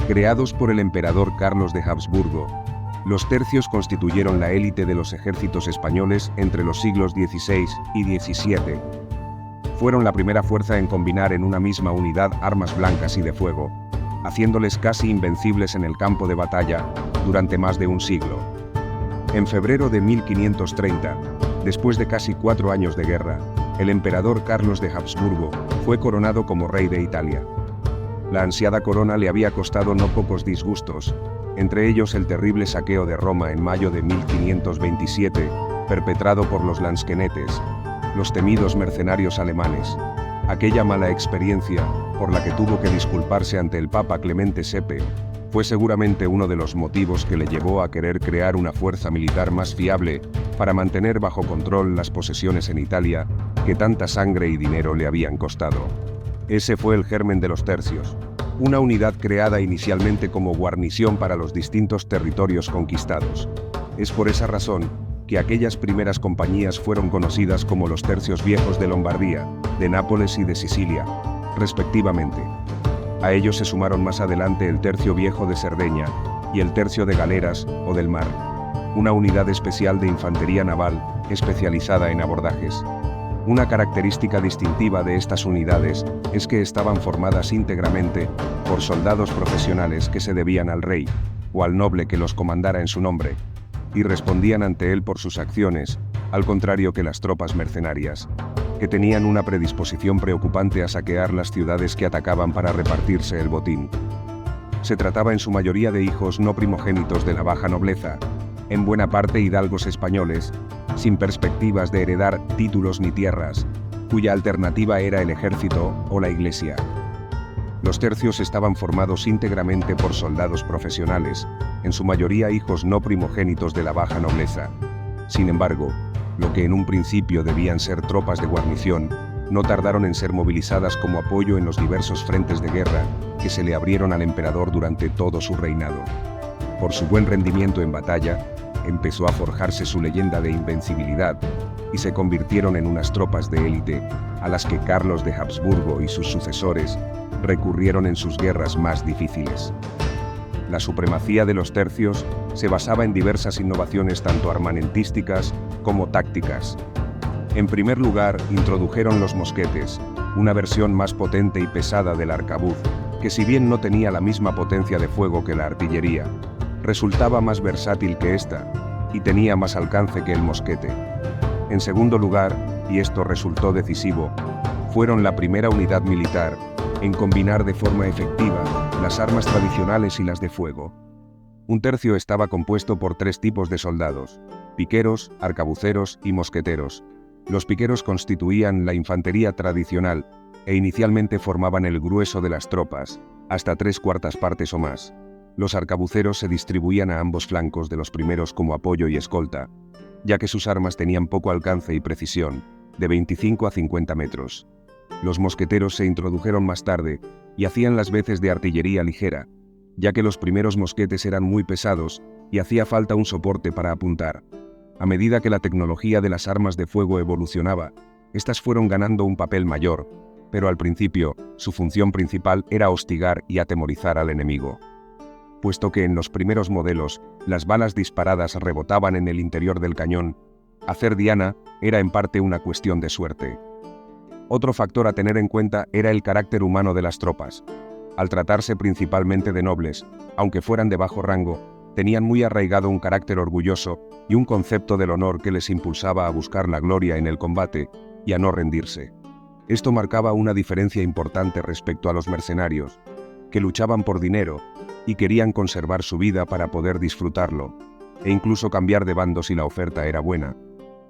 Creados por el emperador Carlos de Habsburgo, los tercios constituyeron la élite de los ejércitos españoles entre los siglos XVI y XVII. Fueron la primera fuerza en combinar en una misma unidad armas blancas y de fuego, haciéndoles casi invencibles en el campo de batalla durante más de un siglo. En febrero de 1530, después de casi 4 años de guerra, el emperador Carlos de Habsburgo fue coronado como rey de Italia. La ansiada corona le había costado no pocos disgustos, entre ellos el terrible saqueo de Roma en mayo de 1527, perpetrado por los lansquenetes, los temidos mercenarios alemanes. Aquella mala experiencia, por la que tuvo que disculparse ante el Papa Clemente VII, fue seguramente uno de los motivos que le llevó a querer crear una fuerza militar más fiable para mantener bajo control las posesiones en Italia que tanta sangre y dinero le habían costado. Ese fue el germen de los tercios, una unidad creada inicialmente como guarnición para los distintos territorios conquistados. Es por esa razón que aquellas primeras compañías fueron conocidas como los tercios viejos de Lombardía, de Nápoles y de Sicilia, respectivamente. A ellos se sumaron más adelante el tercio viejo de Cerdeña y el tercio de Galeras o del Mar, una unidad especial de infantería naval especializada en abordajes. Una característica distintiva de estas unidades es que estaban formadas íntegramente por soldados profesionales que se debían al rey, o al noble que los comandara en su nombre, y respondían ante él por sus acciones, al contrario que las tropas mercenarias, que tenían una predisposición preocupante a saquear las ciudades que atacaban para repartirse el botín. Se trataba en su mayoría de hijos no primogénitos de la baja nobleza, en buena parte hidalgos españoles, sin perspectivas de heredar títulos ni tierras, cuya alternativa era el ejército o la iglesia. Los tercios estaban formados íntegramente por soldados profesionales, en su mayoría hijos no primogénitos de la baja nobleza. Sin embargo, lo que en un principio debían ser tropas de guarnición, no tardaron en ser movilizadas como apoyo en los diversos frentes de guerra que se le abrieron al emperador durante todo su reinado. Por su buen rendimiento en batalla, empezó a forjarse su leyenda de invencibilidad, y se convirtieron en unas tropas de élite, a las que Carlos de Habsburgo y sus sucesores recurrieron en sus guerras más difíciles. La supremacía de los tercios se basaba en diversas innovaciones tanto armamentísticas como tácticas. En primer lugar, introdujeron los mosquetes, una versión más potente y pesada del arcabuz, que si bien no tenía la misma potencia de fuego que la artillería, resultaba más versátil que ésta, y tenía más alcance que el mosquete. En segundo lugar, y esto resultó decisivo, fueron la primera unidad militar en combinar de forma efectiva las armas tradicionales y las de fuego. Un tercio estaba compuesto por 3 tipos de soldados: piqueros, arcabuceros y mosqueteros. Los piqueros constituían la infantería tradicional e inicialmente formaban el grueso de las tropas, hasta 3/4 partes o más. Los arcabuceros se distribuían a ambos flancos de los primeros como apoyo y escolta, ya que sus armas tenían poco alcance y precisión, de 25 a 50 metros. Los mosqueteros se introdujeron más tarde y hacían las veces de artillería ligera, ya que los primeros mosquetes eran muy pesados y hacía falta un soporte para apuntar. A medida que la tecnología de las armas de fuego evolucionaba, estas fueron ganando un papel mayor, pero al principio, su función principal era hostigar y atemorizar al enemigo. Puesto que en los primeros modelos, las balas disparadas rebotaban en el interior del cañón, hacer diana era en parte una cuestión de suerte. Otro factor a tener en cuenta era el carácter humano de las tropas. Al tratarse principalmente de nobles, aunque fueran de bajo rango, tenían muy arraigado un carácter orgulloso y un concepto del honor que les impulsaba a buscar la gloria en el combate y a no rendirse. Esto marcaba una diferencia importante respecto a los mercenarios, que luchaban por dinero y querían conservar su vida para poder disfrutarlo, e incluso cambiar de bando si la oferta era buena.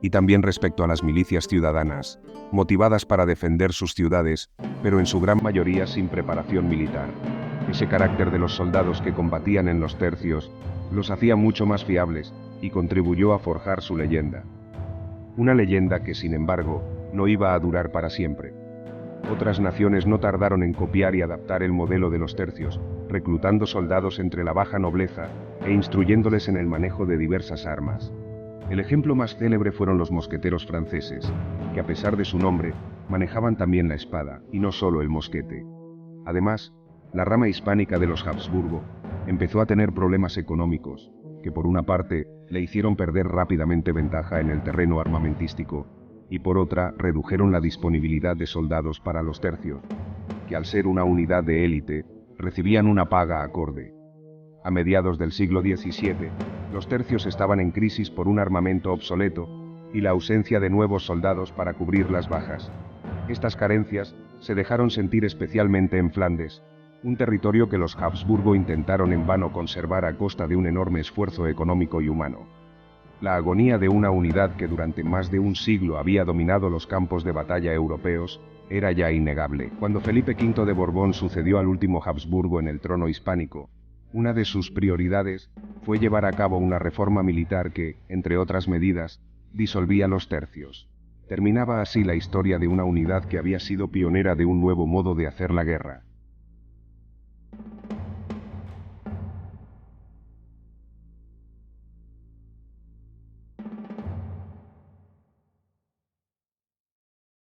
Y también respecto a las milicias ciudadanas, motivadas para defender sus ciudades, pero en su gran mayoría sin preparación militar. Ese carácter de los soldados que combatían en los tercios los hacía mucho más fiables y contribuyó a forjar su leyenda. Una leyenda que, sin embargo, no iba a durar para siempre. Otras naciones no tardaron en copiar y adaptar el modelo de los tercios, reclutando soldados entre la baja nobleza e instruyéndoles en el manejo de diversas armas. El ejemplo más célebre fueron los mosqueteros franceses, que a pesar de su nombre, manejaban también la espada, y no solo el mosquete. Además, La rama hispánica de los Habsburgo empezó a tener problemas económicos, que por una parte le hicieron perder rápidamente ventaja en el terreno armamentístico, y por otra redujeron la disponibilidad de soldados para los tercios, que al ser una unidad de élite, recibían una paga acorde. A mediados del siglo XVII, los tercios estaban en crisis por un armamento obsoleto y la ausencia de nuevos soldados para cubrir las bajas. Estas carencias se dejaron sentir especialmente en Flandes, un territorio que los Habsburgo intentaron en vano conservar a costa de un enorme esfuerzo económico y humano. La agonía de una unidad que durante más de un siglo había dominado los campos de batalla europeos era ya innegable. Cuando Felipe V de Borbón sucedió al último Habsburgo en el trono hispánico, una de sus prioridades fue llevar a cabo una reforma militar que, entre otras medidas, disolvía los tercios. Terminaba así la historia de una unidad que había sido pionera de un nuevo modo de hacer la guerra.